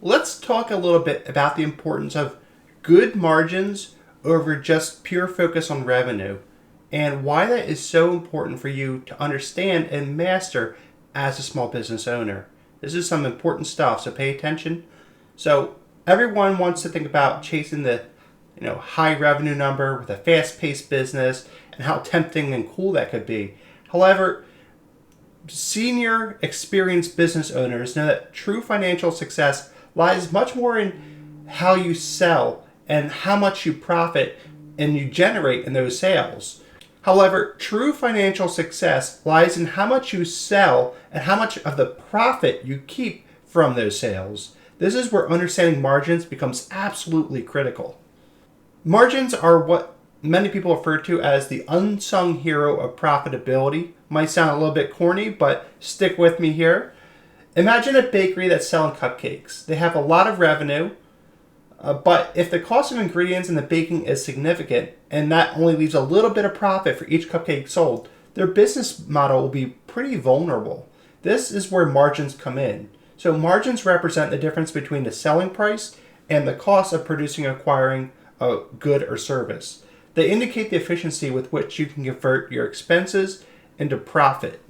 Let's talk a little bit about the importance of good margins over just pure focus on revenue and why that is so important for you to understand and master as a small business owner. This is some important stuff, so pay attention. So everyone wants to think about chasing the high revenue number with a fast-paced business and how tempting and cool that could be. However, senior experienced business owners know that true financial success lies much more in how you sell and how much you profit and you generate in those sales. However, true financial success lies in how much you sell and how much of the profit you keep from those sales. This is where understanding margins becomes absolutely critical. Margins are what many people refer to as the unsung hero of profitability. Might sound a little bit corny, but stick with me here. Imagine a bakery that's selling cupcakes. They have a lot of revenue, but if the cost of ingredients in the baking is significant and that only leaves a little bit of profit for each cupcake sold, their business model will be pretty vulnerable. This is where margins come in. So margins represent the difference between the selling price and the cost of producing and acquiring a good or service. They indicate the efficiency with which you can convert your expenses into profit.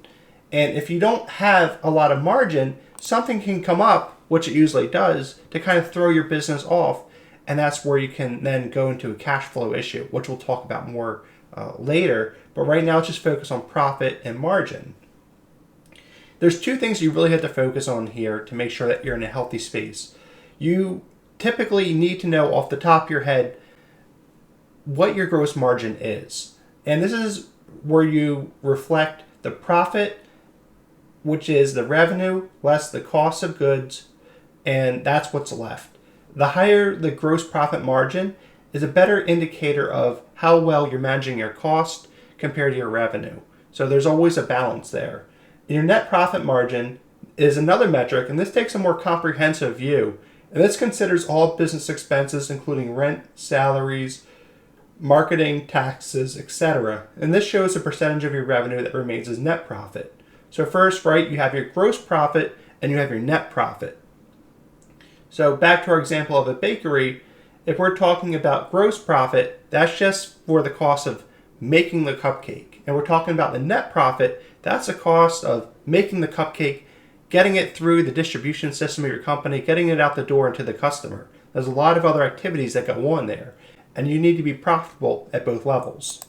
And if you don't have a lot of margin, something can come up, which it usually does, to kind of throw your business off. And that's where you can then go into a cash flow issue, which we'll talk about more later. But right now, let's just focus on profit and margin. There's two things you really have to focus on here to make sure that you're in a healthy space. You typically need to know off the top of your head what your gross margin is. And this is where you reflect the profit, which is the revenue less the cost of goods, and that's what's left. The higher the gross profit margin is a better indicator of how well you're managing your cost compared to your revenue. So there's always a balance there. Your net profit margin is another metric, and this takes a more comprehensive view. And this considers all business expenses, including rent, salaries, marketing, taxes, etc. And this shows the percentage of your revenue that remains as net profit. So first, right, you have your gross profit and you have your net profit. So back to our example of a bakery, if we're talking about gross profit, that's just for the cost of making the cupcake. And we're talking about the net profit, that's the cost of making the cupcake, getting it through the distribution system of your company, getting it out the door into the customer. There's a lot of other activities that go on there, and you need to be profitable at both levels.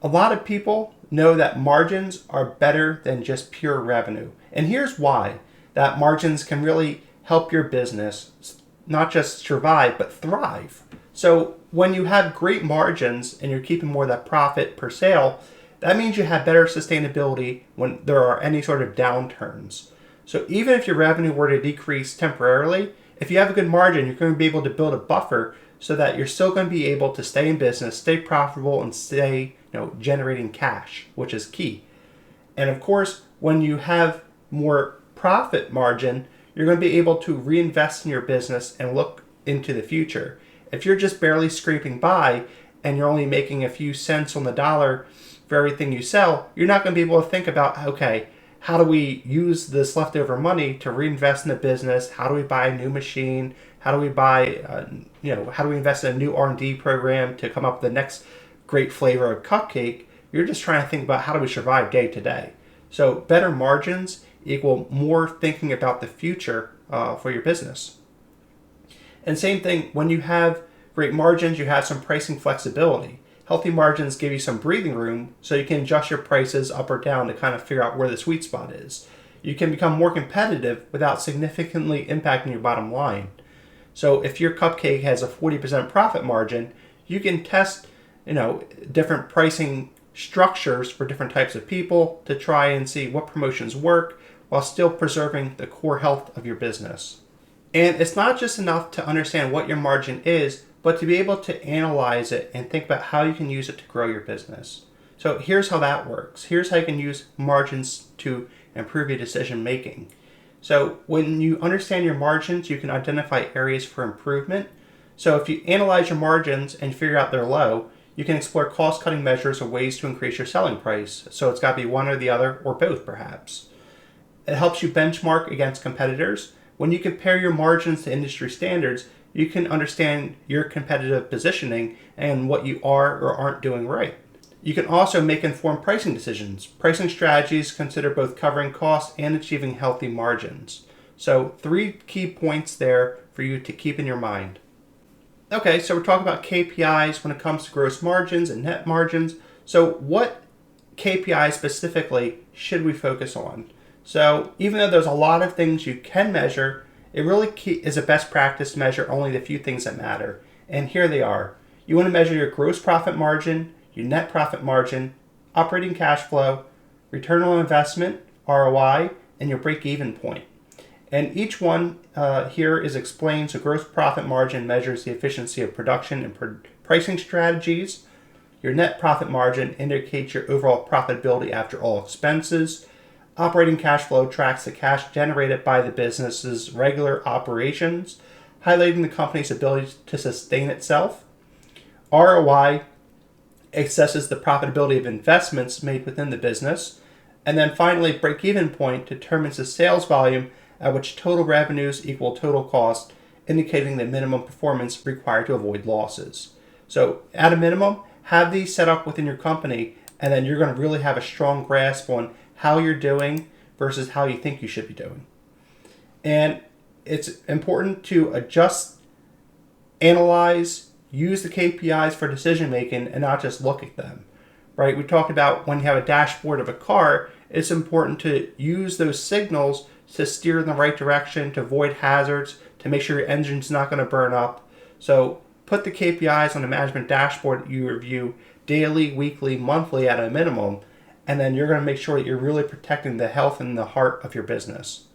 A lot of people know that margins are better than just pure revenue. And here's why. That margins can really help your business not just survive, but thrive. So when you have great margins and you're keeping more of that profit per sale, that means you have better sustainability when there are any sort of downturns. So even if your revenue were to decrease temporarily, if you have a good margin, you're going to be able to build a buffer so that you're still going to be able to stay in business, stay profitable, and stay generating cash, which is key. And of course, when you have more profit margin, you're going to be able to reinvest in your business and look into the future. If you're just barely scraping by and you're only making a few cents on the dollar for everything you sell, you're not going to be able to think about, okay, how do we use this leftover money to reinvest in the business? How do we buy a new machine? How do we buy, how do we invest in a new R&D program to come up with the next great flavor of cupcake? You're just trying to think about how do we survive day to day. So better margins equal more thinking about the future for your business. And same thing, when you have great margins, you have some pricing flexibility. Healthy margins give you some breathing room so you can adjust your prices up or down to kind of figure out where the sweet spot is. You can become more competitive without significantly impacting your bottom line. So if your cupcake has a 40% profit margin, you can test, different pricing structures for different types of people to try and see what promotions work while still preserving the core health of your business. And it's not just enough to understand what your margin is, but to be able to analyze it and think about how you can use it to grow your business. So here's how that works. Here's how you can use margins to improve your decision making. So when you understand your margins, you can identify areas for improvement. So if you analyze your margins and figure out they're low, you can explore cost-cutting measures or ways to increase your selling price. So it's got to be one or the other, or both perhaps. It helps you benchmark against competitors. When you compare your margins to industry standards, you can understand your competitive positioning and what you are or aren't doing right. You can also make informed pricing decisions. Pricing strategies consider both covering costs and achieving healthy margins. So 3 key points there for you to keep in your mind. Okay, so we're talking about KPIs when it comes to gross margins and net margins. So what KPIs specifically should we focus on? So even though there's a lot of things you can measure, it really is a best practice to measure only the few things that matter. And here they are. You want to measure your gross profit margin, your net profit margin, operating cash flow, return on investment, ROI, and your break-even point. And each one here is explained. So gross profit margin measures the efficiency of production and pricing strategies. Your net profit margin indicates your overall profitability after all expenses. Operating cash flow tracks the cash generated by the business's regular operations, highlighting the company's ability to sustain itself. ROI assesses the profitability of investments made within the business. And then finally, break-even point determines the sales volume at which total revenues equal total cost, indicating the minimum performance required to avoid losses. So at a minimum, have these set up within your company, and then you're going to really have a strong grasp on how you're doing versus how you think you should be doing. And it's important to adjust, analyze, use the KPIs for decision making and not just look at them, right? We talked about when you have a dashboard of a car, it's important to use those signals to steer in the right direction, to avoid hazards, to make sure your engine's not going to burn up. So put the KPIs on the management dashboard that you review daily, weekly, monthly at a minimum, and then you're going to make sure that you're really protecting the health and the heart of your business.